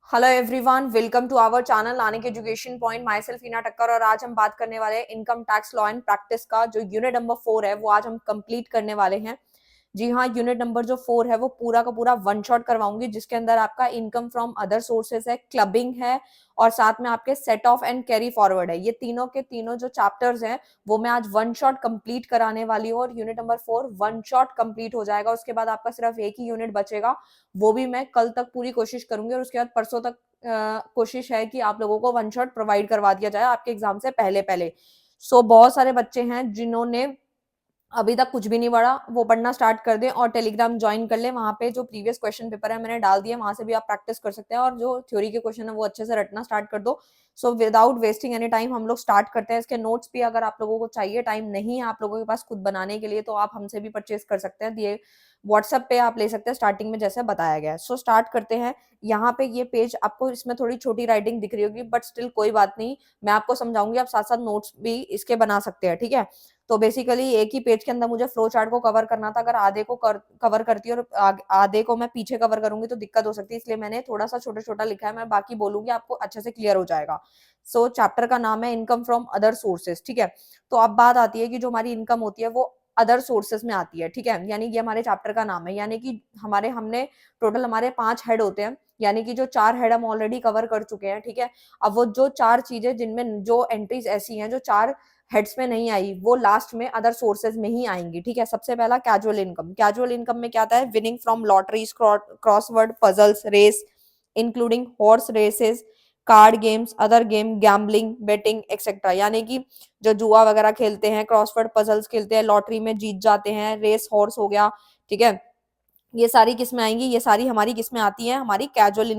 Hello everyone, welcome to our channel Anik education point. Myself Heena Thakkar और आज हम बात करने वाले हैं income tax law and practice का जो यूनिट नंबर 4 है वो आज हम कंप्लीट करने वाले हैं। जी हाँ, यूनिट नंबर जो 4 है वो पूरा का पूरा वन शॉट करवाऊंगी, जिसके अंदर आपका इनकम फ्रॉम अदर सोर्सेस है, क्लबिंग है और साथ में आपके set off and carry forward है। ये तीनों के तीनों जो चैप्टर्स हैं वो मैं आज वन शॉट कंप्लीट कराने वाली हूँ और unit number 4 one shot complete हो जाएगा। उसके बाद आपका सिर्फ एक ही यूनिट बचेगा, वो भी मैं कल तक पूरी कोशिश करूंगी और उसके बाद परसों तक कोशिश है कि आप लोगों को वन शॉट प्रोवाइड करवा दिया जाए आपके एग्जाम से पहले पहले। बहुत सारे बच्चे हैं जिन्होंने अभी तक कुछ भी नहीं पढ़ा, वो पढ़ना स्टार्ट कर दें और टेलीग्राम ज्वाइन कर लें। वहां पे जो प्रीवियस क्वेश्चन पेपर है मैंने डाल दिया, वहां से भी आप प्रैक्टिस कर सकते हैं और जो थ्योरी के क्वेश्चन है वो अच्छे से रटना स्टार्ट कर दो। विदाउट वेस्टिंग एनी टाइम हम लोग स्टार्ट करते हैं। इसके नोट्स भी अगर आप लोगों को चाहिए, टाइम नहीं है आप लोगों के पास खुद बनाने के लिए, तो आप हमसे भी परचेज कर सकते हैं। दिए व्हाट्सएप पे आप ले सकते हैं स्टार्टिंग में जैसे बताया गया है। स्टार्ट करते हैं। यहाँ पे ये पेज आपको इसमें थोड़ी छोटी राइटिंग दिख रही होगी, बट स्टिल कोई बात नहीं, मैं आपको समझाऊंगी, आप साथ साथ नोट्स भी इसके बना सकते हैं। ठीक है, तो बेसिकली एक ही पेज के अंदर मुझे फ्लो चार्ट को कवर करना था। अगर आधे को कवर करती और आधे को मैं पीछे कवर करूंगी तो दिक्कत हो सकती है, इसलिए मैंने थोड़ा सा छोटा छोटा लिखा है। मैं बाकी बोलूंगी, आपको अच्छे से क्लियर हो जाएगा। चैप्टर का नाम है इनकम फ्रॉम अदर सोर्सेस। ठीक है, तो अब बात आती है कि जो हमारी इनकम होती है वो अदर सोर्सेस में आती है। ठीक है, यानी ये हमारे चैप्टर का नाम है, यानी कि हमने टोटल हमारे 5 हेड होते हैं, यानी कि जो 4 हेड हम ऑलरेडी कवर कर चुके हैं। ठीक है, अब वो जो 4 चीजें जिनमें जो एंट्रीज ऐसी हैं जो 4 हेड्स में नहीं आई, वो लास्ट में अदर सोर्सेज में ही आएंगी। ठीक है, सबसे पहला कैजुअल इनकम। कैजुअल इनकम में क्या आता है? Winning from lotteries, crossword puzzles, race including horse races, card games, other game, gambling, betting etcetera. यानी कि जो जुआ वगैरह खेलते हैं, क्रॉसवर्ड पजल्स खेलते हैं, लॉटरी में जीत जाते हैं, रेस हॉर्स हो गया। ठीक है, ये सारी किसमें आएंगी? ये सारी हमारी किसमें आती है? हमारी कैजुअल।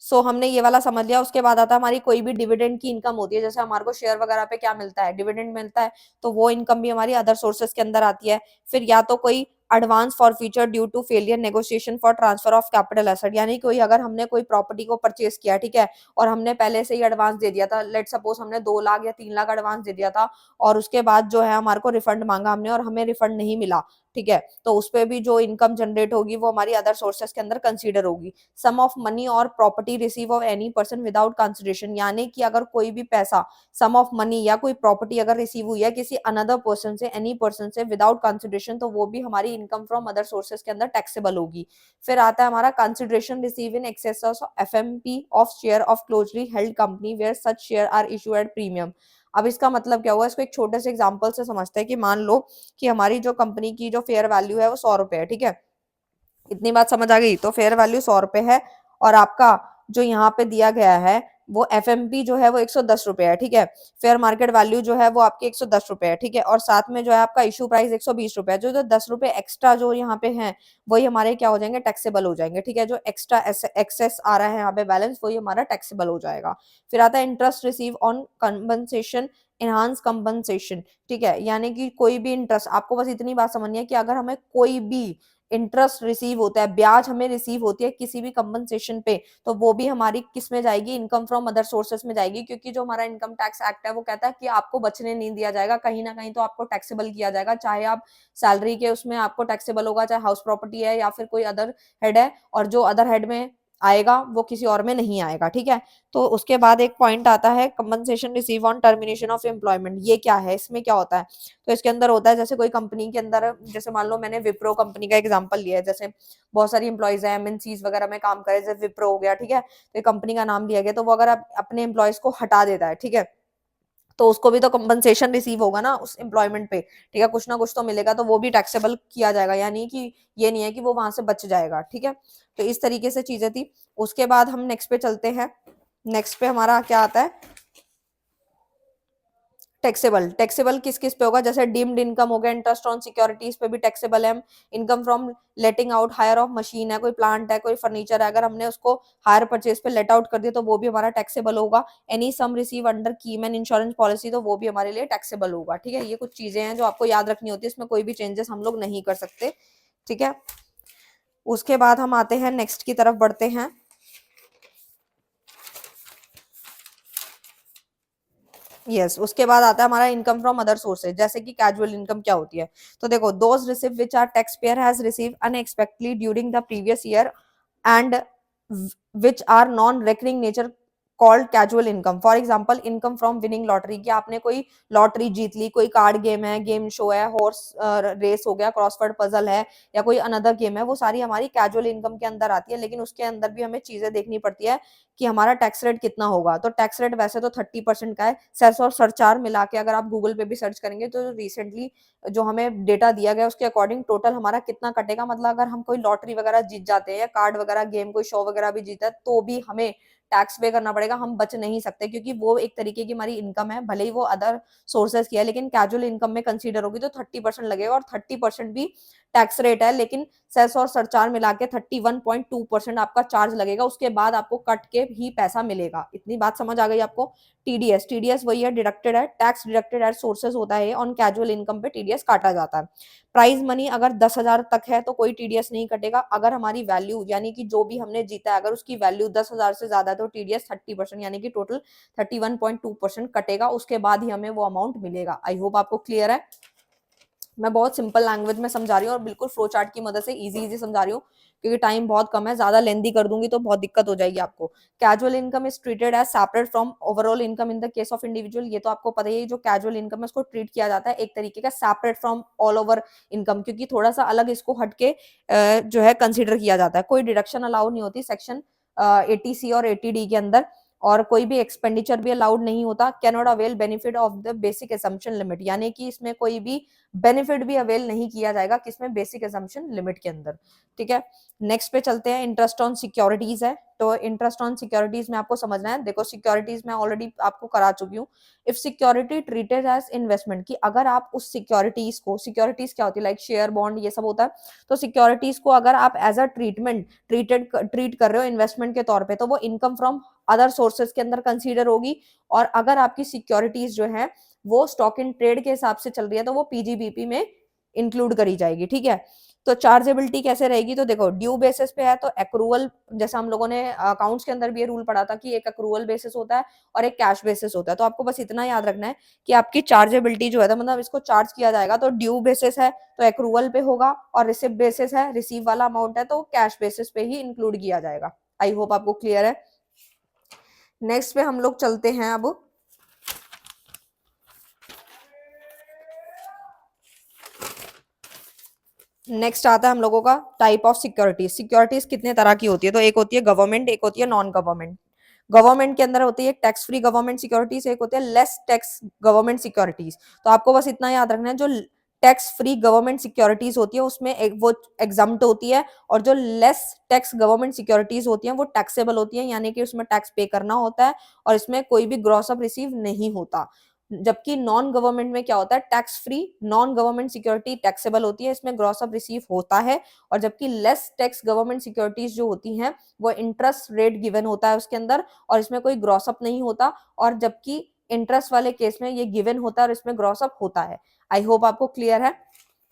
हमने ये वाला समझ लिया। उसके बाद आता है हमारी कोई भी डिविडेंड की इनकम होती है, जैसे हमारे को शेयर वगैरह पे क्या मिलता है? डिविडेंड मिलता है, तो वो इनकम भी हमारी अदर सोर्सेज के अंदर आती है। फिर या तो कोई advance for future due to failure negotiation for transfer of capital asset, यानी कोई अगर हमने कोई प्रॉपर्टी को परचेज किया, ठीक है, और हमने पहले से ही एडवांस दे दिया था, लेट सपोज हमने 2 लाख या 3 लाख एडवांस दे दिया था और उसके बाद जो है हमारे को रिफंड मांगा हमने और हमें रिफंड नहीं मिला। ठीक है, तो उस पर भी जो इनकम जनरेट होगी वो हमारी अदर सोर्सेज के अंदर कंसीडर होगी। सम ऑफ मनी और property receive of any person without consideration, यानी कि अगर कोई भी पैसा, सम ऑफ मनी या कोई प्रॉपर्टी अगर रिसीव हुई है किसी अनदर पर्सन से, एनी पर्सन से विदाउट कंसिडरेशन, तो वो भी हमारी इनकम फ्रॉम अदर सोर्सेज के अंदर टैक्सेबल होगी। फिर आता है हमारा consideration receive in excess of FMP of share of closely held company where such share are issue at premium. अब इसका मतलब क्या हुआ? इसको एक छोटे से एग्जांपल से समझते हैं कि मान लो कि हमारी जो कंपनी की जो फेयर वैल्यू है वो 100 रुपए है। ठीक है, इतनी बात समझ आ गई? तो फेयर वैल्यू 100 रुपए है और आपका जो यहाँ पे दिया गया है वो एफएमपी जो है वो 110 रुपए है। ठीक है, फेयर मार्केट वैल्यू जो है वो आपकी 110 रुपए है। ठीक है, और साथ में जो है आपका इशू प्राइस 120 रुपए है। जो 10 रुपए एक्स्ट्रा जो यहाँ पे है वही हमारे क्या हो जाएंगे? टैक्सेबल हो जाएंगे। ठीक है, जो एक्स्ट्रा एक्सेस आ रहा है यहाँ पे बैलेंस, वही हमारा टैक्सेबल हो जाएगा। फिर आता है interest receive on compensation, enhance compensation. ठीक है, यानी कि कोई भी इंटरेस्ट, आपको बस इतनी बात समझनी है कि अगर हमें कोई भी इंटरेस्ट रिसीव होता है, ब्याज हमें रिसीव होती है किसी भी कंपनसेशन पे, तो वो भी हमारी किस में जाएगी? इनकम फ्रॉम अदर सोर्सेस में जाएगी, क्योंकि जो हमारा इनकम टैक्स एक्ट है वो कहता है कि आपको बचने नहीं दिया जाएगा, कहीं ना कहीं तो आपको टैक्सेबल किया जाएगा। चाहे आप सैलरी के उसमें आपको टैक्सेबल होगा, चाहे हाउस प्रॉपर्टी है या फिर कोई अदर हेड है, और जो अदर हेड में आएगा वो किसी और में नहीं आएगा। ठीक है, तो उसके बाद एक पॉइंट आता है compensation receive on termination of employment. ये क्या है? इसमें क्या होता है? तो इसके अंदर होता है जैसे कोई कंपनी के अंदर, जैसे मान लो मैंने विप्रो कंपनी का एग्जांपल लिया है, जैसे बहुत सारी इंप्लॉइज है एमएनसीज वगैरह में काम करे, जैसे विप्रो हो गया। ठीक है, तो कंपनी का नाम लिया गया, तो वो अगर अपने एम्प्लॉयज को हटा देता है, ठीक है, तो उसको भी तो कंपनसेशन रिसीव होगा ना उस एम्प्लॉयमेंट पे। ठीक है, कुछ ना कुछ तो मिलेगा, तो वो भी टैक्सेबल किया जाएगा, यानी कि ये नहीं है कि वो वहां से बच जाएगा। ठीक है, तो इस तरीके से चीजें थी। उसके बाद हम नेक्स्ट पे चलते हैं। नेक्स्ट पे हमारा क्या आता है? टैक्सेबल। टैक्सेबल किस किस पे होगा? जैसे डीम्ड इनकम हो गया, इंटरेस्ट ऑन सिक्योरिटीज पे भी टैक्सेबल है। Income from letting out hire of machine है, कोई प्लांट है, कोई फर्नीचर है, अगर हमने उसको हायर परचेज पे लेट आउट कर दिया तो वो भी हमारा टैक्सेबल होगा। Any sum receive under keyman insurance policy, तो वो भी हमारे लिए टैक्सेबल होगा। ठीक है, ये कुछ चीजें हैं जो आपको याद रखनी होती है, इसमें कोई भी चेंजेस हम लोग नहीं कर सकते। ठीक है, उसके बाद हम आते हैं नेक्स्ट की तरफ बढ़ते हैं। यस, उसके बाद आता है हमारा इनकम फ्रॉम अदर सोर्सेज, जैसे कि कैजुअल इनकम क्या होती है? तो देखो, those receive which are tax payer has receive unexpectedly during the previous year and which are non recurring nature called casual income. For example income from winning lottery, कि आपने कोई लॉटरी जीत ली, कोई कार्ड गेम है, game show है, horse race हो गया, क्रॉसवर्ड पजल है, या कोई अनदर गेम है, वो सारी हमारी कैजुअल इनकम के अंदर आती है। लेकिन उसके अंदर भी हमें चीजें देखनी पड़ती है कि हमारा टैक्स रेट कितना होगा। तो टैक्स रेट वैसे तो 30% का है, सेस और सरचार्ज मिला के अगर आप गूगल पे भी सर्च करेंगे तो रिसेंटली जो हमें डेटा दिया गया उसके अकॉर्डिंग टोटल हमारा कितना कटेगा, मतलब अगर हम कोई लॉटरी वगैरह जीत जाते हैं या कार्ड वगैरह गेम कोई शो वगैरह भी जीता है तो भी हमें टैक्स पे करना पड़ेगा, हम बच नहीं सकते, क्योंकि वो एक तरीके की हमारी इनकम है, भले ही वो अदर सोर्सेज की है, लेकिन कैजुअल इनकम में कंसीडर होगी तो 30% लगेगा, और 30% भी टैक्स रेट है, लेकिन सेस और सरचार्ज मिला के 31.2% आपका चार्ज लगेगा, उसके बाद आपको कट के ही पैसा मिलेगा। इतनी बात समझ आ गई आपको। टीडीएस, टीडीएस वही है, डिडक्टेड है, टैक्स डिडक्टेड एट सोर्सेज होता है, ऑन कैजुअल इनकम पे टीडीएस काटा जाता है। प्राइज मनी अगर 10,000 तक है तो कोई टीडीएस नहीं कटेगा। अगर हमारी वैल्यू यानी कि जो भी हमने जीता है अगर उसकी वैल्यू 10,000 से ज्यादा है तो टीडीएस 30% यानी कि टोटल 31.2% कटेगा, उसके बाद ही हमें वो अमाउंट मिलेगा। आई होप आपको क्लियर है। मैं बहुत सिंपल लैंग्वेज में समझा रही हूँ और बिल्कुल फ्लो चार्ट की मदद से इजी समझा रही हूँ, क्योंकि टाइम बहुत कम है, ज्यादा लेंदी कर दूंगी तो बहुत दिक्कत हो जाएगी आपको। Casual income is treated as separate from overall income in the case of individual. ये तो आपको पता ही है, जो कैजुअल इनकम है उसको ट्रीट किया जाता है एक तरीके का separate from all over income, क्योंकि थोड़ा सा अलग इसको हटके जो है कंसिडर किया जाता है। कोई डिडक्शन अलाउ नहीं होती सेक्शन 80C और 80D के अंदर, और कोई भी एक्सपेंडिचर भी अलाउड नहीं होता। Cannot avail benefit of the basic assumption limit, यानी कि इसमें कोई भी बेनिफिट भी अवेल नहीं किया जाएगा, किसमें, बेसिक असम्पशन लिमिट के अंदर। ठीक है, नेक्स्ट पे चलते हैं। इंटरेस्ट ऑन सिक्योरिटीज है, तो इंटरेस्ट ऑन सिक्योरिटीज में आपको समझना है। देखो सिक्योरिटीज में ऑलरेडी आपको करा चुकी हूँ। If security treated as investment, की अगर आप उस सिक्योरिटीज को, सिक्योरिटीज क्या होती है, लाइक शेयर बॉन्ड ये सब होता है, तो सिक्योरिटीज को अगर आप एज अ ट्रीट कर रहे हो इन्वेस्टमेंट के तौर पे, तो वो इनकम फ्रॉम अदर सोर्सेज के अंदर कंसीडर होगी। और अगर आपकी सिक्योरिटीज जो है वो स्टॉक इन ट्रेड के हिसाब से चल रही है तो वो पीजीबीपी में इंक्लूड करी जाएगी। ठीक है, तो चार्जेबिलिटी कैसे रहेगी, तो देखो ड्यू बेसिस पे है तो एक्रूअल, जैसा हम लोगों ने अकाउंट्स के अंदर भी ये रूल पढ़ा था कि एक एक्रूअल बेसिस होता है और एक कैश बेसिस होता है। तो आपको बस इतना याद रखना है कि आपकी चार्जेबिलिटी जो है, तो मतलब इसको चार्ज किया जाएगा तो ड्यू बेसिस है तो एक्रूअल पे होगा, और रिसिप्ट बेसिस है, रिसीव वाला अमाउंट है, तो कैश बेसिस पे ही इंक्लूड किया जाएगा। आई होप आपको क्लियर है। नेक्स्ट पे हम लोग चलते हैं अब। नेक्स्ट आता है हम लोगों का टाइप ऑफ सिक्योरिटीज। सिक्योरिटीज कितने तरह की होती है, तो एक होती है गवर्नमेंट, एक होती है नॉन गवर्नमेंट। गवर्नमेंट के अंदर होती है टैक्स फ्री गवर्नमेंट सिक्योरिटीज, एक होती है लेस टैक्स गवर्नमेंट सिक्योरिटीज। तो आपको बस इतना याद रखना है, जो टैक्स फ्री गवर्नमेंट सिक्योरिटीज होती है उसमें एक वो एग्जाम्प्ट होती है, और जो लेस टैक्स गवर्नमेंट सिक्योरिटीज होती है वो टैक्सेबल होती है, यानी कि उसमें टैक्स पे करना होता है और इसमें कोई भी ग्रॉस अप रिसीव नहीं होता। जबकि नॉन गवर्नमेंट में क्या होता है, tax free non government security taxable होती है, इसमें ग्रॉस अप रिसीव होता है। और जबकि लेस टैक्स गवर्नमेंट सिक्योरिटीज जो होती हैं वो इंटरेस्ट रेट गिवन होता है उसके अंदर, और इसमें कोई ग्रॉस अप नहीं होता। और जबकि इंटरेस्ट वाले केस में ये गिवन होता है और इसमें ग्रॉस अप होता है। आई होप आपको क्लियर है।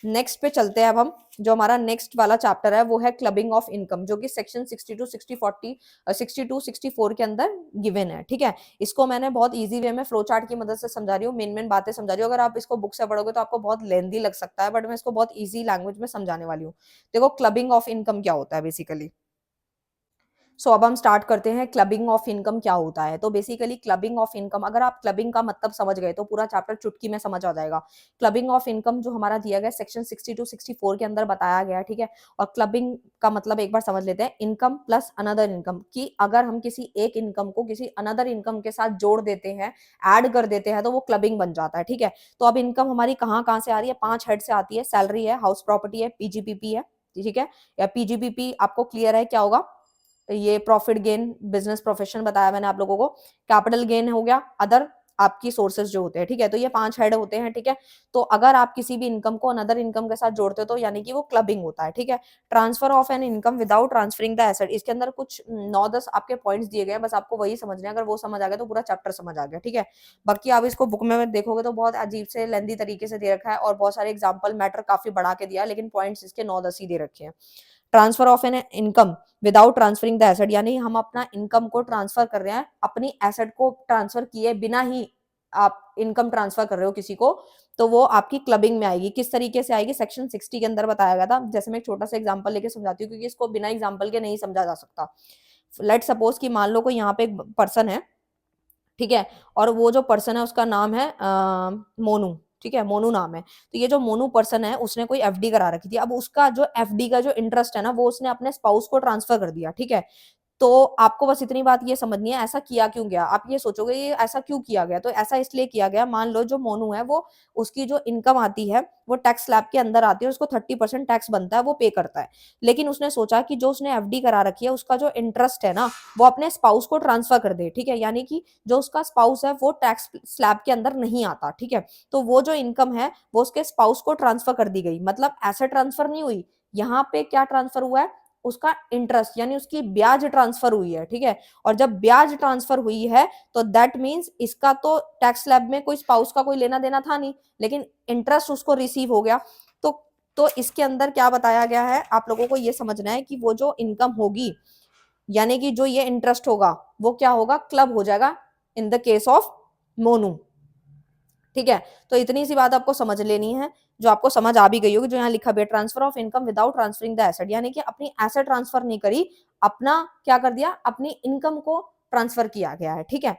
नेक्स्ट पे चलते हैं अब हम। जो हमारा नेक्स्ट वाला चैप्टर है वो है क्लबिंग ऑफ इनकम, जो कि सेक्शन 62 60 40 62 64 के अंदर गिवन है। ठीक है, इसको मैंने बहुत इजी वे में फ्लो चार्ट की मदद से समझा रही हूँ, मेन मेन बातें समझा रही हूँ। अगर आप इसको बुक से पढ़ोगे तो आपको बहुत लेंदी लग सकता है, बट मैं इसको बहुत इजी लैंग्वेज में समझाने वाली हूँ। देखो क्लबिंग ऑफ इनकम क्या होता है बेसिकली। सो अब हम स्टार्ट करते हैं क्लबिंग ऑफ इनकम क्या होता है। तो बेसिकली क्लबिंग ऑफ इनकम, अगर आप क्लबिंग का मतलब समझ गए तो पूरा चैप्टर चुटकी में समझ आ जाएगा। क्लबिंग ऑफ इनकम जो हमारा दिया गया सेक्शन 62 64 के अंदर बताया गया है। ठीक है, और क्लबिंग का मतलब एक बार समझ लेते हैं, इनकम प्लस अनदर इनकम, की अगर हम किसी एक इनकम को किसी अनदर इनकम के साथ जोड़ देते हैं, ऐड कर देते हैं, तो वो क्लबिंग बन जाता है। ठीक है, तो अब इनकम हमारी कहाँ कहाँ से आ रही है, 5 हेड से आती है। सैलरी है, हाउस प्रॉपर्टी है, पीजीपीपी है। ठीक है, या पीजीपीपी आपको क्लियर है क्या होगा, ये प्रॉफिट गेन बिजनेस प्रोफेशन बताया मैंने आप लोगों को। कैपिटल गेन हो गया, अदर आपकी सोर्सेज जो होते हैं। ठीक है, तो ये 5 हेड होते हैं। ठीक है, तो अगर आप किसी भी इनकम को अनदर इनकम के साथ जोड़ते हो तो यानी कि वो क्लबिंग होता है। ठीक है, transfer of an income without transferring the asset, इसके अंदर कुछ 9-10 आपके पॉइंट्स दिए गए हैं, बस आपको वही समझने हैं। अगर वो समझ आ गया तो पूरा चैप्टर समझ आ गया। ठीक है, बाकी आप इसको बुक में देखोगे तो बहुत अजीब से लेंदी तरीके से दे रखा है और बहुत सारे एग्जाम्पल मैटर काफी बढ़ा के दिया, लेकिन पॉइंट्स इसके 9-10 ही दे रखे हैं। Transfer of an income without transferring the asset, यानी हम अपना इनकम को ट्रांसफर कर रहे हैं, अपनी एसेट को ट्रांसफर किए बिना ही आप इनकम ट्रांसफर कर रहे हो किसी को, तो वो आपकी क्लबिंग में आएगी। किस तरीके से आएगी, सेक्शन 60 के अंदर बताया गया था। जैसे मैं एक छोटा सा एग्जांपल लेके समझाती हूँ, क्योंकि इसको बिना एग्जांपल के नहीं समझा जा सकता। लेट सपोज कि मान लो कोई यहाँ पे एक पर्सन है, ठीक है, और वो जो पर्सन है उसका नाम है मोनू, ठीक है, मोनू नाम है। तो ये जो मोनू पर्सन है उसने कोई एफडी करा रखी थी, अब उसका जो एफडी का जो इंटरेस्ट है ना वो उसने अपने स्पाउस को ट्रांसफर कर दिया, ठीक है। तो आपको बस इतनी बात ये समझनी है ऐसा किया क्यों गया। आप ये सोचोगे ये ऐसा क्यों किया गया, तो ऐसा इसलिए किया गया, मान लो जो मोनू है वो, उसकी जो इनकम आती है वो टैक्स स्लैब के अंदर आती है, उसको 30% टैक्स बनता है, वो पे करता है। लेकिन उसने सोचा कि जो उसने एफडी करा रखी है उसका जो इंटरेस्ट है ना वो अपने स्पाउस को ट्रांसफर कर दे, ठीक है, यानी कि जो उसका स्पाउस है वो टैक्स स्लैब के अंदर नहीं आता, ठीक है। तो वो जो इनकम है वो उसके स्पाउस को ट्रांसफर कर दी गई, मतलब एसेट ट्रांसफर नहीं हुई, यहाँ पे क्या ट्रांसफर हुआ है, उसका इंटरेस्ट यानी उसकी ब्याज ट्रांसफर हुई है, ठीक है। और जब ब्याज ट्रांसफर हुई है तो दैट मींस इसका तो टैक्स स्लैब में कोई स्पाउस का कोई लेना देना था नहीं, लेकिन इंटरेस्ट उसको रिसीव हो गया। तो तो इसके अंदर क्या बताया गया है, आप लोगों को ये समझना है कि वो जो इनकम होगी यानी कि जो ये इंटरेस्ट होगा वो क्या होगा, क्लब हो जाएगा इन द केस ऑफ मोनू, ठीक है। तो इतनी सी बात आपको समझ लेनी है, जो आपको समझ आ भी गई होगी, जो यहाँ लिखा भी है transfer of income without transferring the asset, यानी कि अपनी एसेट ट्रांसफर नहीं करी, अपना क्या कर दिया, अपनी इनकम को ट्रांसफर किया गया है, ठीक है।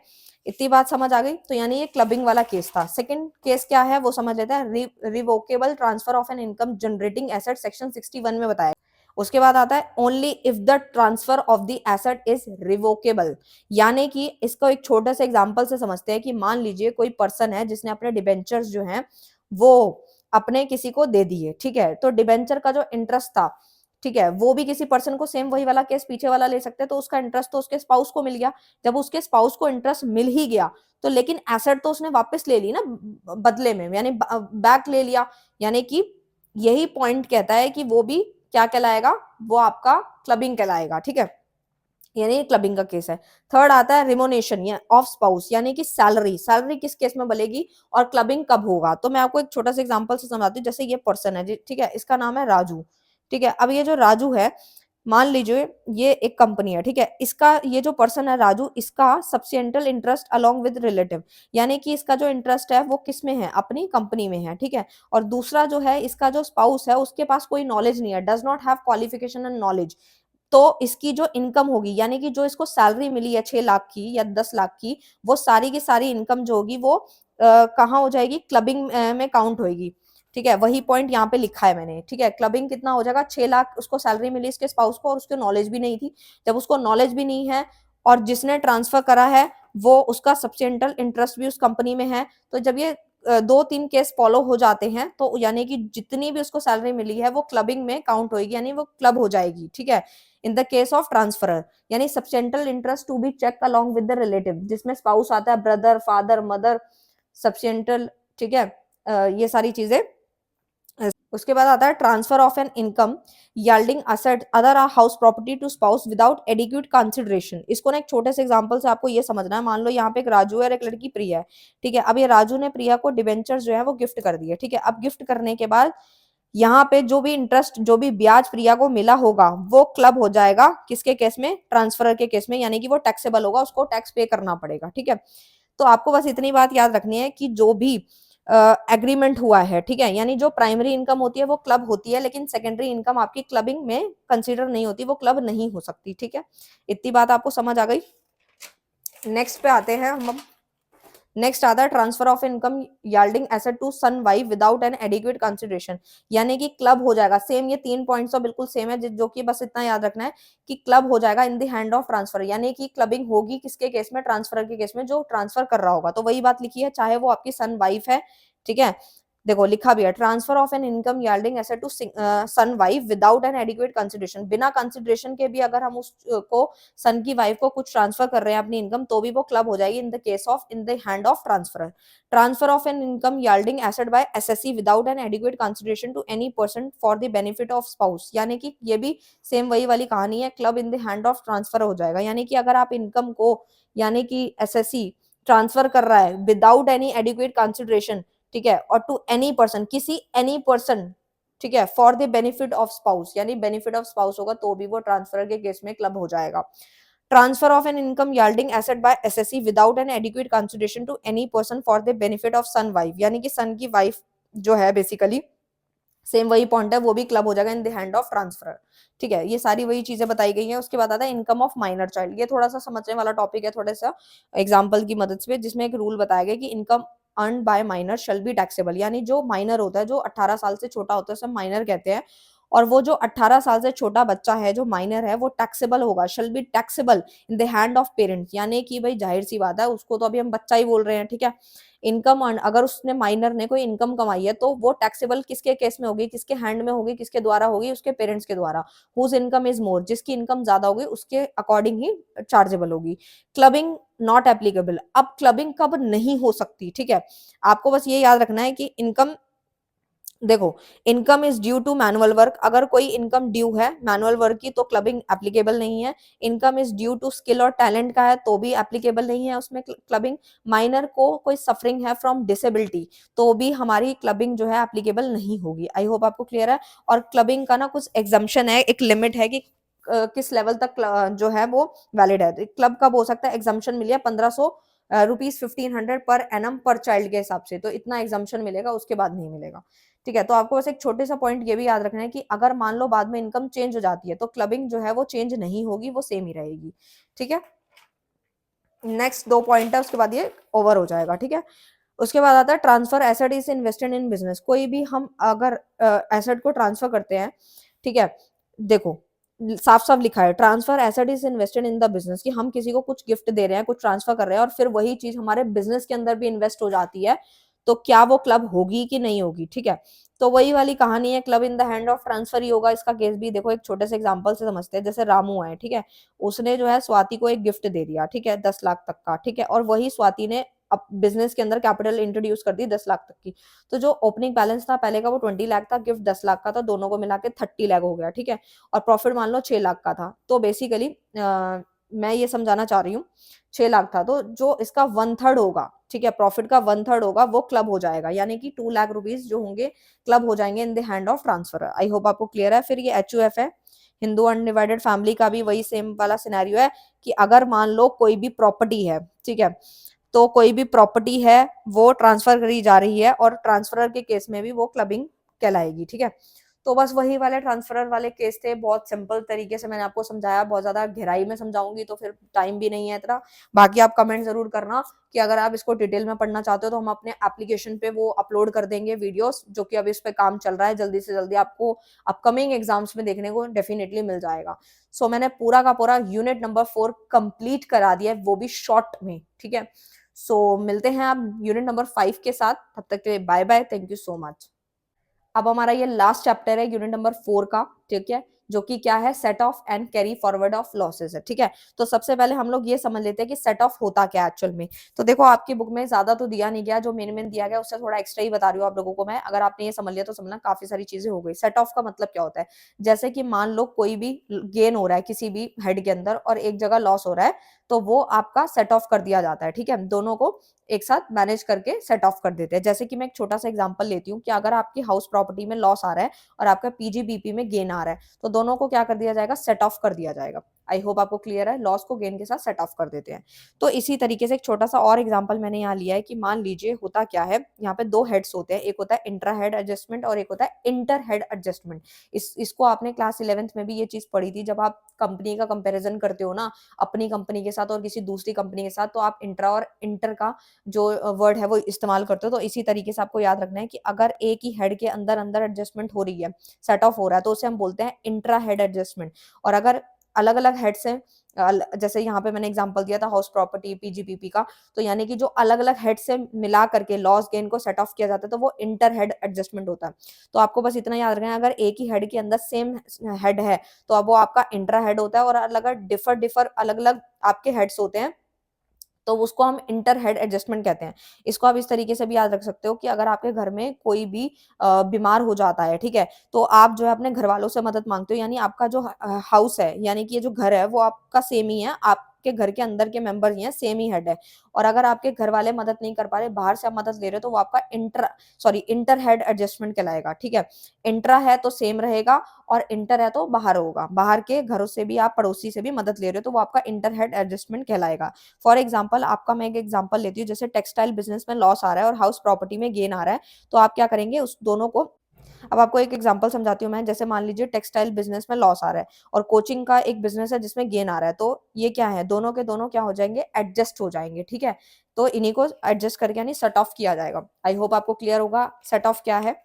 इतनी बात समझ आ गई। तो यानी ये क्लबिंग वाला केस था। सेकंड केस क्या है वो समझ लेते हैं, revocable transfer of an income generating asset, section 61 में बताया। उसके बाद आता है only if the transfer of the asset is revocable, यानी कि इसको एक छोटे से एग्जांपल से समझते हैं कि मान लीजिए कोई पर्सन है जिसने अपने डिबेंचर्स जो हैं वो अपने किसी को दे दिए, ठीक है। तो डिबेंचर का जो इंटरेस्ट था, ठीक है, वो भी किसी पर्सन को, सेम वही वाला केस पीछे वाला ले सकते हैं, तो उसका इंटरेस्ट तो उसके स्पाउस को मिल गया। जब उसके स्पाउस को इंटरेस्ट मिल ही गया तो लेकिन एसेट तो उसने वापस ले ली ना बदले में, यानी बैक ले लिया, यानी कि यही पॉइंट कहता है कि वो भी क्या कहलाएगा, वो आपका क्लबिंग कहलाएगा, ठीक है, यानी क्लबिंग का केस है। थर्ड आता है रिमोनेशन या ऑफ स्पाउस, यानी कि सैलरी, सैलरी किस केस में बनेगी और क्लबिंग कब होगा। तो मैं आपको एक छोटा सा एग्जांपल से समझाती हूँ। जैसे ये पर्सन है, ठीक है, इसका नाम है राजू, ठीक है। अब ये जो राजू है, मान लीजिए ये एक कंपनी है, ठीक है, इसका ये जो पर्सन है राजू, इसका सब्सिडेंटल इंटरेस्ट अलोंग विद रिलेटिव, यानी कि इसका जो इंटरेस्ट है वो किस में है, अपनी कंपनी में है, ठीक है। और दूसरा जो है इसका जो स्पाउस है उसके पास कोई नॉलेज नहीं है, does not have qualification and knowledge. तो इसकी जो इनकम होगी यानी कि जो इसको सैलरी मिली है 6 लाख की या 10 लाख की, वो सारी की सारी इनकम जो होगी वो कहाँ हो जाएगी, क्लबिंग में काउंट होगी, ठीक है। वही पॉइंट यहाँ पे लिखा है मैंने, ठीक है। क्लबिंग कितना हो जाएगा, 6 लाख उसको सैलरी मिली इसके स्पाउस को और उसको नॉलेज भी नहीं थी। जब उसको नॉलेज भी नहीं है और जिसने ट्रांसफर करा है वो उसका सब्सटेंशियल इंटरेस्ट भी उस कंपनी में है, तो जब ये 2-3 केस फॉलो हो जाते हैं तो यानी कि जितनी भी उसको सैलरी मिली है वो क्लबिंग में काउंट होगी, यानी वो क्लब हो जाएगी, ठीक है। In the case of transfer, यानी substantial interest to be check along with the relative, जिसमें स्पाउस आता है, ब्रदर, फादर, मदर, सब्सटेंशियल, ठीक है, ये सारी चीजें। उसके बाद आता है transfer of an income yielding asset other house property to spouse without adequate consideration. इसको ना एक छोटे से एग्जांपल से आपको ये समझना है। मान लो यहाँ पे एक राजू है और एक लड़की प्रिया है, ठीक है। अब ये राजू ने प्रिया को डिबेंचर्स जो है वो गिफ्ट कर दिए, ठीक है। अब गिफ्ट करने के बाद यहाँ पे जो भी इंटरेस्ट, जो भी ब्याज प्रिया को मिला होगा वो क्लब हो जाएगा किसके केस में, ट्रांसफर के केस में, यानी कि वो टैक्सेबल होगा, उसको टैक्स पे करना पड़ेगा, ठीक है। तो आपको बस इतनी बात याद रखनी है कि जो भी एग्रीमेंट हुआ है, ठीक है, यानी जो प्राइमरी इनकम होती है वो क्लब होती है, लेकिन सेकेंडरी इनकम आपकी क्लबिंग में कंसीडर नहीं होती, वो क्लब नहीं हो सकती, ठीक है। इतनी बात आपको समझ आ गई। नेक्स्ट पे आते हैं हम। नेक्स्ट आता है transfer of income yielding asset to son wife without an adequate consideration, यानी कि क्लब हो जाएगा। सेम ये 3 पॉइंट्स तो बिल्कुल सेम है, जो कि बस इतना याद रखना है कि क्लब हो जाएगा इन द हैंड ऑफ ट्रांसफर, यानी कि क्लबिंग होगी किसके केस में, ट्रांसफर के केस में, जो ट्रांसफर कर रहा होगा। तो वही बात लिखी है, चाहे वो आपकी सन वाइफ है, ठीक है। देखो लिखा भी है transfer of an income yielding asset to son wife without an adequate consideration, बिना कंसिडरेशन के भी अगर हम उसको सन की वाइफ को कुछ ट्रांसफर कर रहे हैं अपनी इनकम, तो भी वो क्लब हो जाएगी in the case of in the hand of transfer. Transfer of an income yielding asset by SSC without an adequate consideration to any person for the benefit of spouse, यानी कि ये भी same वही वाली कहानी है, club in the hand of transfer हो जाएगा। यानी कि अगर आप इनकम को यानी कि एसएससी ट्रांसफर कर रहा है विदाउट एनी एडिक्वेट कंसिडरेशन, ठीक है, और टू एनी पर्सन, किसी एनी पर्सन, ठीक है, for the benefit of spouse, यानी बेनिफिट ऑफ स्पाउस होगा तो भी वो ट्रांसफर के केस में क्लब हो जाएगा। Transfer of an income yielding asset by SSC without an adequate consideration to any person for the benefit of son wife, यानी कि सन की वाइफ जो है बेसिकली सेम वही पॉइंट है, वो भी क्लब हो जाएगा इन द हैंड ऑफ ट्रांसफर। ठीक है, ये सारी वही चीजें बताई गई हैं। उसके बाद आता है इनकम ऑफ माइनर चाइल्ड। ये थोड़ा सा समझने वाला टॉपिक है, थोड़ा सा एग्जाम्पल की मदद से, जिसमें एक रूल बताया गया कि income earn by minor shall be taxable, यानी जो माइनर होता है, जो 18 साल से छोटा होता है, उसे माइनर कहते हैं। और वो जो 18 साल से छोटा बच्चा है, जो माइनर है, वो टैक्सेबल होगा, shall be taxable in the hand of parents, यानी कि भाई जाहिर सी बात है, उसको तो अभी हम बच्चा ही बोल रहे हैं, ठीक है। इनकम अर्न, अगर उसने माइनर ने कोई इनकम कमाई है, तो वो टैक्सेबल किसके केस में होगी, किसके हैंड में होगी, किसके द्वारा होगी, उसके पेरेंट्स के द्वारा। हुज इनकम इज मोर, जिसकी इनकम ज्यादा होगी उसके अकॉर्डिंग ही चार्जेबल होगी। Clubbing not applicable. अब क्लबिंग कब नहीं हो सकती, ठीक है, आपको बस ये याद रखना है कि इनकम, देखो, income is due to manual work, अगर कोई इनकम ड्यू है मैनुअल वर्क की तो क्लबिंग एप्लीकेबल नहीं है। Income is due to skill और टैलेंट का है तो भी एप्लीकेबल नहीं है उसमें क्लबिंग। माइनर को कोई सफरिंग है फ्रॉम डिसेबिलिटी तो भी हमारी क्लबिंग जो है एप्लीकेबल नहीं होगी। आई होप आपको क्लियर है। और क्लबिंग का ना कुछ एग्जाम्पशन है, एक लिमिट है कि किस लेवल तक जो है वो वैलिड है। क्लब कब हो सकता है, एग्जाम्पशन मिली है 1500 रुपीज 1500 पर एनम पर चाइल्ड के हिसाब से, तो इतना एग्जाम्पशन मिलेगा, उसके बाद नहीं मिलेगा। ठीक है, तो आपको बस एक छोटे सा पॉइंट ये भी याद रखना है कि अगर मान लो बाद में इनकम चेंज हो जाती है तो क्लबिंग जो है वो चेंज नहीं होगी, वो सेम ही रहेगी। ठीक है, नेक्स्ट 2 पॉइंट है, उसके बाद ये ओवर हो जाएगा। ठीक है, उसके बाद आता है transfer asset is invested in business. कोई भी हम अगर एसेट को ट्रांसफर करते हैं, ठीक है, देखो साफ साफ लिखा है transfer asset is invested in the business, कि हम किसी को कुछ गिफ्ट दे रहे हैं, कुछ ट्रांसफर कर रहे हैं और फिर वही चीज हमारे बिजनेस के अंदर भी इन्वेस्ट हो जाती है, तो क्या वो क्लब होगी कि नहीं होगी। ठीक है, तो वही वाली कहानी है, club in the hand of transfer ही होगा। इसका केस भी देखो, एक छोटे से एग्जांपल से समझते हैं। जैसे रामू है, ठीक है, उसने जो है स्वाति को एक गिफ्ट दे दिया, ठीक है, 10 लाख तक का, ठीक है, और वही स्वाति ने अब बिजनेस के अंदर कैपिटल इंट्रोड्यूस कर दी 10 लाख तक की। तो जो ओपनिंग बैलेंस था पहले का वो 20 लाख था, गिफ्ट 10 लाख का था, दोनों को मिला के 30 लाख हो गया। ठीक है, और प्रॉफिट मान लो 6 लाख का था। तो बेसिकली मैं ये समझाना चाह रही हूँ, 6 लाख था तो जो इसका 1/3 होगा, ठीक है, प्रॉफिट का 1/3 होगा, वो क्लब हो जाएगा, यानी कि 2 लाख रुपीज जो होंगे क्लब हो जाएंगे इन the hand of transfer. I hope आपको क्लियर है। फिर ये HUF है, हिंदू अनडिवाइडेड फैमिली का भी वही सेम वाला सिनेरियो है कि अगर मान लो कोई भी प्रॉपर्टी है, ठीक है, तो कोई भी प्रॉपर्टी है वो ट्रांसफर करी जा रही है और ट्रांसफरर के केस में भी वो क्लबिंग कहलाएगी। ठीक है, तो बस वही वाले ट्रांसफरर वाले केस थे, बहुत सिंपल तरीके से मैंने आपको समझाया, बहुत ज्यादा गहराई में समझाऊंगी तो फिर टाइम भी नहीं है इतना। बाकी आप कमेंट जरूर करना कि अगर आप इसको डिटेल में पढ़ना चाहते हो तो हम अपने एप्लीकेशन पे वो अपलोड कर देंगे वीडियोस, जो कि अभी इस पे काम चल रहा है, जल्दी से जल्दी आपको अपकमिंग एग्जाम्स में देखने को डेफिनेटली मिल जाएगा। सो मैंने पूरा का पूरा यूनिट नंबर 4 कंप्लीट करा दिया है, वो भी शॉर्ट में। ठीक है, मिलते हैं आप यूनिट नंबर 5 के साथ, तब तक के लिए bye bye, thank you so much. अब हमारा ये लास्ट चैप्टर है यूनिट नंबर 4 का, ठीक है, जो कि क्या है, set off and carry forward of losses है। ठीक है, तो सबसे पहले हम लोग ये समझ लेते हैं कि सेट ऑफ होता क्या एक्चुअल में। तो देखो आपकी बुक में ज्यादा तो दिया नहीं गया, जो मेन दिया गया उससे थोड़ा एक्स्ट्रा ही बता रही हूँ आप लोगों को मैं। अगर आपने ये समझ लिया तो समझना काफी सारी चीजें हो गई। सेट ऑफ का मतलब क्या होता है, जैसे कि मान लो कोई भी गेन हो रहा है किसी भी हेड के अंदर और एक जगह लॉस हो रहा है, तो वो आपका सेट ऑफ कर दिया जाता है। ठीक है, दोनों को एक साथ मैनेज करके सेट ऑफ कर देते हैं। जैसे कि मैं एक छोटा सा एग्जांपल लेती हूँ कि अगर आपकी हाउस प्रॉपर्टी में लॉस आ रहा है और आपका PGBP में गेन आ रहा है, तो दोनों को क्या कर दिया जाएगा, सेट ऑफ कर दिया जाएगा। आई होप आपको क्लियर है, लॉस को गेन के साथ सेट ऑफ कर देते हैं। तो इसी तरीके से एक छोटा सा और एग्जांपल मैंने यहाँ लिया है कि मान लीजिए होता क्या है, यहाँ पे 2 हेड्स होते हैं, एक होता है इंट्रा हेड एडजस्टमेंट और एक होता है इंटर हेड एडजस्टमेंट। इसको आपने क्लास 11th में भी ये चीज पढ़ी थी, जब आप कंपनी का कंपेरिजन करते हो ना अपनी कंपनी के साथ और किसी दूसरी कंपनी के साथ, तो आप इंट्रा और इंटर का जो वर्ड है वो इस्तेमाल करते हो। तो इसी तरीके से आपको याद रखना है कि अगर एक ही हेड के अंदर अंदर एडजस्टमेंट हो रही है, सेट ऑफ हो रहा है, तो उसे हम बोलते हैं इंट्रा हेड एडजस्टमेंट। और अगर अलग अलग हेड से जैसे यहाँ पे मैंने एग्जांपल दिया था हाउस प्रॉपर्टी PGPP का, तो यानी कि जो अलग अलग हेड से मिला करके लॉस गेन को सेट ऑफ किया जाता है, तो वो इंटर हेड एडजस्टमेंट होता है। तो आपको बस इतना याद रखना है, अगर एक ही हेड के अंदर सेम हेड है तो अब वो आपका इंट्रा हेड होता है, और अगर डिफर डिफर अलग अलग आपके हेड्स होते हैं तो उसको हम इंटर हेड एडजस्टमेंट कहते हैं। इसको आप इस तरीके से भी याद रख सकते हो कि अगर आपके घर में कोई भी बीमार हो जाता है, ठीक है, तो आप जो है अपने घर वालों से मदद मांगते हो, यानी आपका जो हाउस है, यानी कि ये जो घर है वो आपका सेम ही है, आपके घर के अंदर के मेंबर ही हैं, सेम ही हेड है। और अगर आपके घर वाले मदद नहीं कर पा रहे, बाहर से आप मदद ले रहे हो, तो वो आपका इंटर हेड एडजस्टमेंट कहलाएगा। ठीक है, इंट्रा है तो सेम रहेगा और इंटर है तो बाहर होगा, बाहर के घरों से भी आप पड़ोसी से भी मदद ले रहे हो, तो वो आपका इंटर हेड एडजस्टमेंट कहलाएगा। फॉर एग्जाम्पल आपका मैं एक एग्जाम्पल लेती हूँ, जैसे टेक्सटाइल बिजनेस में लॉस आ रहा है और हाउस प्रॉपर्टी में गेन आ रहा है, तो आप क्या करेंगे, उस दोनों को अब आपको एक एग्जांपल समझाती हूँ मैं, जैसे मान लीजिए टेक्सटाइल बिजनेस में लॉस आ रहा है और कोचिंग का एक बिजनेस है जिसमें गेन आ रहा है, तो ये क्या है, दोनों के दोनों क्या हो जाएंगे, एडजस्ट हो जाएंगे, ठीक है। तो इन्हीं को एडजस्ट करके यानी सेट ऑफ किया जाएगा। आई होप आपको क्लियर होगा सेट ऑफ क्या है।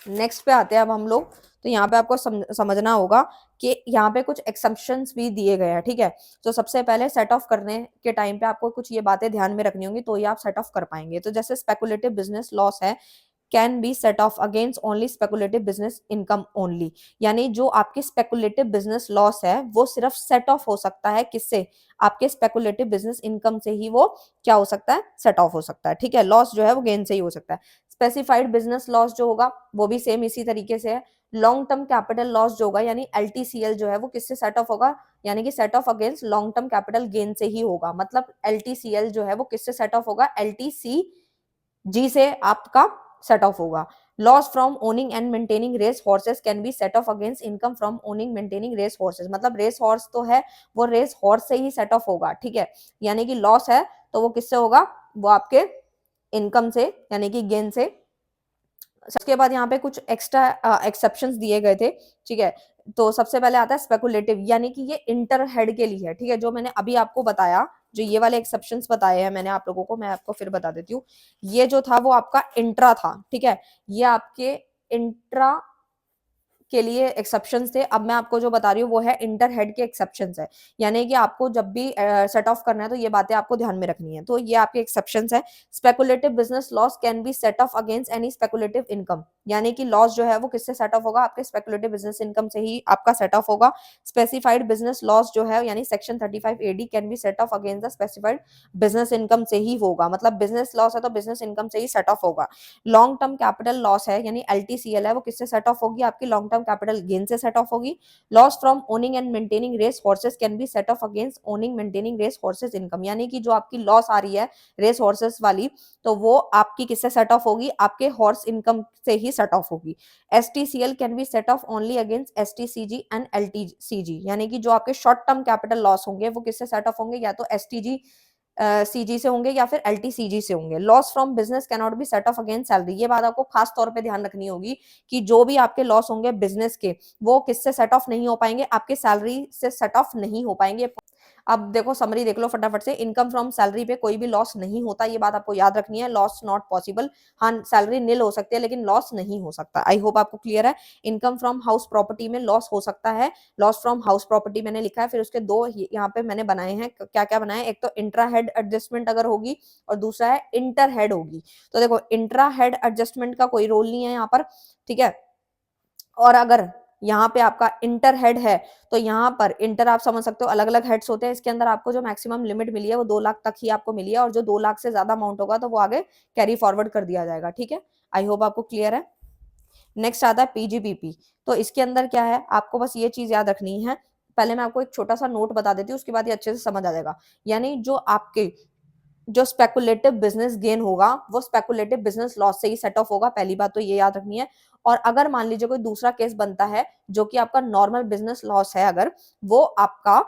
नेक्स्ट पे आते हैं अब हम लोग। तो यहाँ पे आपको समझना होगा कि यहाँ पे कुछ एक्सेप्शंस भी दिए गए हैं, ठीक है। तो सबसे पहले सेट ऑफ करने के टाइम पे आपको कुछ ये बातें ध्यान में रखनी होंगी, तो ये आप सेट ऑफ कर पाएंगे। तो जैसे स्पेकुलेटिव बिजनेस लॉस है, can be set off against only speculative business income only, यानी जो आपकी स्पेकुलेटिव बिजनेस लॉस है वो सिर्फ सेट ऑफ हो सकता है किससे, आपके स्पेकुलेटिव बिजनेस इनकम से ही वो क्या हो सकता है, सेट ऑफ हो सकता है, ठीक है। लॉस जो है वो गेन से ही हो सकता है। स्पेसिफाइड बिजनेस लॉस जो होगा वो भी सेम इसी तरीके से है। लॉन्ग टर्म कैपिटल लॉस जो होगा यानी एलटीसीएल जो है वो किससे सेट ऑफ होगा, यानी कि set off against long term capital gain से ही होगा। मतलब एलटीसीएल जो है वो किससे सेट ऑफ होगा, एलटीसीजी से आपका सेट ऑफ होगा। Loss from owning and maintaining race horses can be set off against income from owning maintaining race horses, मतलब रेस हॉर्स तो है वो रेस हॉर्स से ही सेट ऑफ होगा, ठीक है। यानी कि लॉस है तो वो किससे होगा, वो आपके इनकम से यानी कि गेन से। उसके बाद यहाँ पे कुछ एक्स्ट्रा एक्सेप्शंस दिए गए थे, ठीक है। तो सबसे पहले आता है स्पेकुलेटिव, यानी कि ये इंटर हेड के लिए है, ठीक है। जो मैंने अभी आपको बताया, जो ये वाले एक्सेप्शंस बताए हैं मैंने आप लोगों को, मैं आपको फिर बता देती हूँ। ये जो था वो आपका इंट्रा था, ठीक है। ये आपके इंट्रा के लिए एक्सेप्शंस थे। अब मैं आपको जो बता रही हूँ वो है इंटर हेड के एक्सेप्शंस है, यानी कि आपको जब भी सेट ऑफ करना है तो ये बातें आपको ध्यान में रखनी है। तो ये आपके एक्सेप्शंस है। Speculative business loss can be set off against any speculative income, यानी कि लॉस जो है वो किससे सेट ऑफ होगा, आपके स्पेकुलेटिव बिजनेस इनकम से ही आपका सेट ऑफ होगा। स्पेसिफाइड बिजनेस लॉस जो है यानी section 35 AD can be set off against the specified business income से ही होगा, मतलब बिजनेस लॉस है तो बिजनेस इनकम से ही सेट ऑफ होगा। लॉन्ग टर्म कैपिटल लॉस है यानी एलटीसीएल है, वो किससे सेट ऑफ होगी, आपकी लॉन्ग टर्म कैपिटल गेन से सेट ऑफ होगी। Loss from owning and maintaining race horses can be set off against owning maintaining race horses income, यानी कि जो आपकी लॉस आ रही है रेस हॉर्सेस वाली, तो वो आपकी किससे सेट ऑफ होगी, आपके हॉर्स इनकम से ही सेट ऑफ होगी। STCL can be set off only against STCG and LTCG, यानी कि जो आपके शॉर्ट टर्म कैपिटल लॉस होंगे वो किससे सेट ऑफ होंगे, या तो एसटीजी सीजी से होंगे या फिर एलटीसीजी से होंगे। Loss from business can not be set off against salary, ये बात आपको खास तौर पे ध्यान रखनी होगी कि जो भी आपके लॉस होंगे बिजनेस के, वो किससे सेट ऑफ नहीं हो पाएंगे, आपके सैलरी से सेट ऑफ नहीं हो पाएंगे। अब देखो समरी देख लो फटाफट से, इनकम फ्रॉम सैलरी पे कोई भी लॉस नहीं होता, ये बात आपको याद रखनी है। लॉस नॉट पॉसिबल, हाँ सैलरी नील हो सकती है लेकिन लॉस नहीं हो सकता। आई होप आपको क्लियर है। इनकम फ्रॉम हाउस प्रॉपर्टी में लॉस हो सकता है, लॉस फ्रॉम हाउस प्रॉपर्टी मैंने लिखा है, फिर उसके दो यहाँ पे मैंने बनाए हैं, क्या क्या बनाए, एक तो इंट्रा हेड एडजस्टमेंट अगर होगी और दूसरा है इंटर हेड होगी। तो देखो इंट्रा हेड एडजस्टमेंट का कोई रोल नहीं है यहाँ पर, ठीक है। और अगर यहाँ पे आपका इंटर हेड है तो यहाँ पर इंटर आप समझ सकते हो अलग अलग हेड्स होते हैं, इसके अंदर आपको जो मैक्सिमम लिमिट मिली है वो 2 लाख तक ही आपको मिली है, और जो 2 लाख से ज्यादा अमाउंट होगा तो वो आगे कैरी फॉरवर्ड कर दिया जाएगा, ठीक है। आई होप आपको क्लियर है। नेक्स्ट आता है पीजीपीपी। तो इसके अंदर क्या है, आपको बस ये चीज याद रखनी है। पहले मैं आपको एक छोटा सा नोट बता देती हूँ, उसके बाद ये अच्छे से समझ आ जाएगा। यानी जो आपके जो स्पेकुलेटिव बिजनेस गेन होगा वो स्पेकुलेटिव बिजनेस लॉस से ही सेट ऑफ होगा, पहली बात तो ये याद रखनी है। और अगर मान लीजिए कोई दूसरा केस बनता है जो कि आपका नॉर्मल बिजनेस लॉस है, अगर वो आपका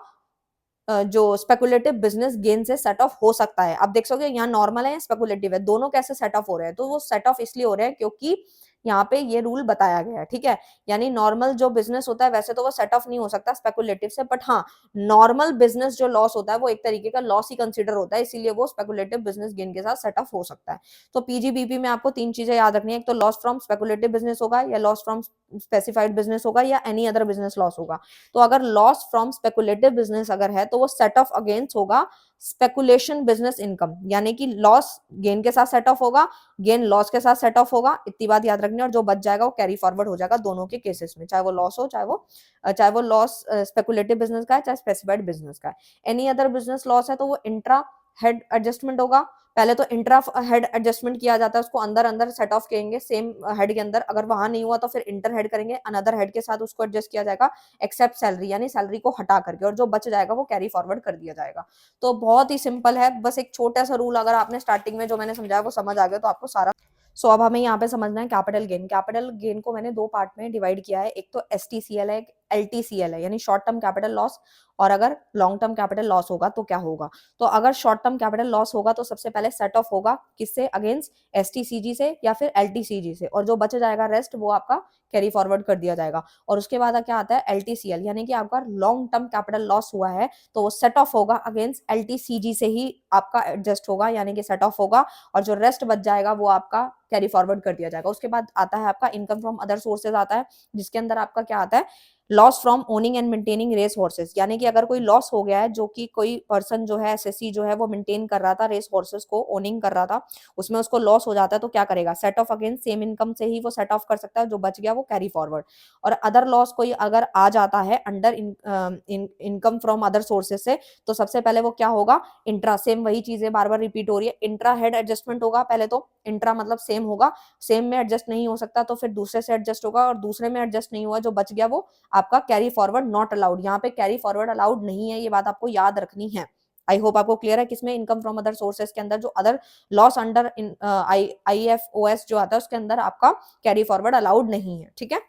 जो स्पेकुलेटिव बिजनेस गेन से सेट ऑफ हो सकता है। अब देख सकते यहाँ नॉर्मल है या स्पेकुलेटिव है, दोनों कैसे सेट ऑफ हो रहे हैं, तो वो सेट ऑफ इसलिए हो रहे हैं क्योंकि यहाँ पे ये रूल बताया गया है, ठीक है। यानी नॉर्मल जो बिजनेस होता है वैसे तो वो सेट ऑफ नहीं हो सकता स्पेकुलेटिव से, बट हाँ नॉर्मल बिजनेस जो लॉस होता है वो एक तरीके का लॉस ही कंसिडर होता है, इसीलिए वो स्पेकुलेटिव बिजनेस गेन के साथ सेट ऑफ हो सकता है। तो पीजीबीपी में आपको 3 चीजें याद रखनी है, एक तो लॉस फ्रॉम स्पेकुलेटिव बिजनेस होगा, या लॉस फ्रॉम स्पेसिफाइड बिजनेस होगा, या एनी अदर बिजनेस लॉस होगा। तो अगर लॉस फ्रॉम स्पेकुलेटिव बिजनेस अगर है तो वो सेट ऑफ अगेंस्ट होगा स्पेकुलेशन बिजनेस इनकम, यानी कि लॉस गेन के साथ सेट ऑफ होगा, गेन लॉस के साथ सेट ऑफ होगा, इतनी बात याद रखनी है। और जो बच जाएगा वो कैरी फॉरवर्ड हो जाएगा दोनों के केसेस में, चाहे वो लॉस हो चाहे वो लॉस स्पेकुलेटिव बिजनेस का है चाहे स्पेसिफाइड बिजनेस का है। एनी अदर बिजनेस लॉस है तो वो इंट्रा हेड एडजस्टमेंट होगा। पहले तो इंट्रा हेड एडजस्टमेंट किया जाता है, उसको अंदर अंदर सेट ऑफ करेंगे सेम हेड के अंदर, अगर वहां नहीं हुआ तो फिर इंटर हेड करेंगे, अनदर हेड के साथ उसको एडजस्ट किया जाएगा एक्सेप्ट सैलरी, यानी सैलरी को हटा करके, और जो बच जाएगा वो कैरी फॉरवर्ड कर दिया जाएगा। तो बहुत ही सिंपल है, बस एक छोटा सा रूल अगर आपने स्टार्टिंग में जो मैंने समझाया वो समझ आ गया तो आपको सारा। अब हमें यहाँ पे समझना है कैपिटल गेन। कैपिटल गेन को मैंने 2 पार्ट में डिवाइड किया है, एक तो एसटीसीएल है, LTCL है, यानी शॉर्ट टर्म कैपिटल लॉस, और अगर लॉन्ग टर्म कैपिटल लॉस होगा तो क्या होगा। तो अगर शॉर्ट टर्म कैपिटल लॉस होगा तो सबसे पहले सेट ऑफ होगा किससे, अगेंस्ट STCG से या फिर LTCG से, और जो बच जाएगा रेस्ट वो आपका कैरी फॉरवर्ड कर दिया जाएगा। और उसके बाद क्या आता है LTCL, यानी कि आपका लॉन्ग टर्म कैपिटल लॉस हुआ है तो वो सेट ऑफ होगा अगेंस्ट LTCG से ही आपका एडजस्ट होगा, यानी कि सेट ऑफ होगा, और जो रेस्ट बच जाएगा वो आपका कैरी फॉरवर्ड कर दिया जाएगा। उसके बाद आता है आपका इनकम फ्रॉम अदर सोर्सेज आता है, जिसके अंदर आपका क्या आता है, loss from owning and maintaining race horses, यानी कि अगर कोई लॉस हो गया है, जो कि कोई पर्सन जो है SSC जो है वो मेंटेन कर रहा था रेस हॉर्सेस को, ओनिंग कर रहा था, उसमें उसको लॉस हो जाता है तो क्या करेगा, set off against same income से ही वो सेट ऑफ कर सकता है, जो बच गया वो कैरी फॉरवर्ड। और अदर लॉस कोई अगर आ जाता है under income from other sources से, तो सबसे पहले वो क्या होगा, इंट्रा, सेम वही चीजें बार बार रिपीट हो रही है, इंट्रा हेड एडजस्टमेंट होगा पहले, तो इंट्रा मतलब सेम होगा, सेम में एडजस्ट नहीं हो सकता तो फिर दूसरे से एडजस्ट होगा, और दूसरे में एडजस्ट नहीं हुआ जो बच गया वो आपका कैरी फॉरवर्ड नॉट अलाउड, यहाँ पे कैरी फॉरवर्ड अलाउड नहीं है, ये बात आपको याद रखनी है। आई होप आपको क्लियर है किसमें, इनकम फ्रॉम अदर सोर्सेस के अंदर जो अदर लॉस अंडर IFOS जो आता है उसके अंदर आपका कैरी फॉरवर्ड अलाउड नहीं है, ठीक है।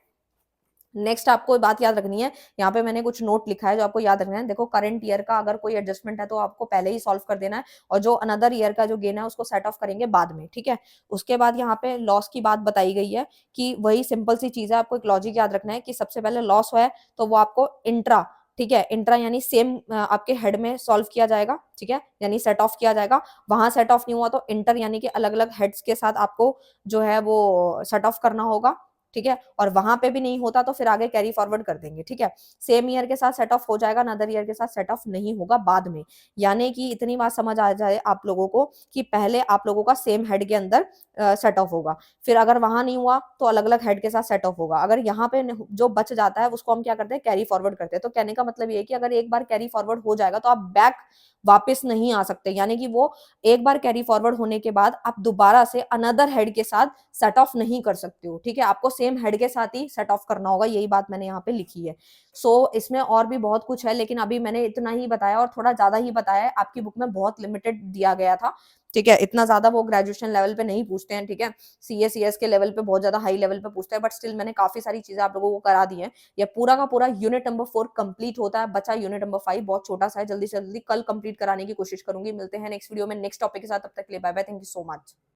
नेक्स्ट आपको बात याद रखनी है, यहाँ पे मैंने कुछ नोट लिखा है जो आपको याद रखना है। देखो करंट ईयर का अगर कोई एडजस्टमेंट है तो आपको पहले ही सॉल्व कर देना है, और जो अनदर ईयर का जो गेन है उसको सेट ऑफ करेंगे बाद में, ठीक है। उसके बाद यहाँ पे लॉस की बात बताई गई है कि वही सिंपल सी चीज है, आपको एक लॉजिक याद रखना है कि सबसे पहले लॉस है तो वो आपको इंट्रा, ठीक है, इंट्रा यानी सेम आपके हेड में सॉल्व किया जाएगा, ठीक है, यानी सेट ऑफ किया जाएगा। वहां सेट ऑफ नहीं हुआ तो इंटर यानी कि अलग अलग हेड्स के साथ आपको जो है वो सेट ऑफ करना होगा, ठीक है, और वहां पे भी नहीं होता तो फिर आगे कैरी फॉरवर्ड कर देंगे, ठीक है। सेम ईयर के साथ सेट ऑफ हो जाएगा, अनदर ईयर के साथ सेट ऑफ नहीं होगा बाद में, यानी कि इतनी बात समझ आ जाए आप लोगों को कि पहले आप लोगों का सेम हेड के अंदर सेट ऑफ होगा, फिर अगर वहां नहीं हुआ तो अलग अलग हेड के साथ सेट ऑफ होगा, अगर यहाँ पे जो बच जाता है उसको हम क्या करते हैं, कैरी फॉरवर्ड करते हैं। तो कहने का मतलब ये है कि अगर एक बार कैरी फॉरवर्ड हो जाएगा तो आप बैक वापस नहीं आ सकते, यानी कि वो एक बार कैरी फॉरवर्ड होने के बाद आप दोबारा से अनदर हेड के साथ सेट ऑफ नहीं कर सकते हो, ठीक है, आपको सेम हेड के साथ ही सेट ऑफ करना होगा, यही बात मैंने यहाँ पे लिखी है। सो इसमें और भी बहुत कुछ है, लेकिन अभी मैंने इतना ही बताया और थोड़ा ज्यादा ही बताया है, आपकी बुक में बहुत लिमिटेड दिया गया था, ठीक है, इतना ज्यादा वो ग्रेजुएशन लेवल पे नहीं पूछते हैं, ठीक है, CS के लेवल पे बहुत ज्यादा हाई लेवल पे पूछते हैं, बट स्टिल मैंने काफी सारी चीजें आप लोगों को करा दी है। ये पूरा का पूरा यूनिट नंबर 4 कंप्लीट होता है, बचा यूनिट नंबर 5 बहुत छोटा सा है, जल्दी से जल्दी कल कंप्लीट कराने की कोशिश करूंगी। मिलते हैं नेक्स्ट वीडियो में नेक्स्ट टॉपिक के साथ, तब तक के लिए bye bye, thank you so much.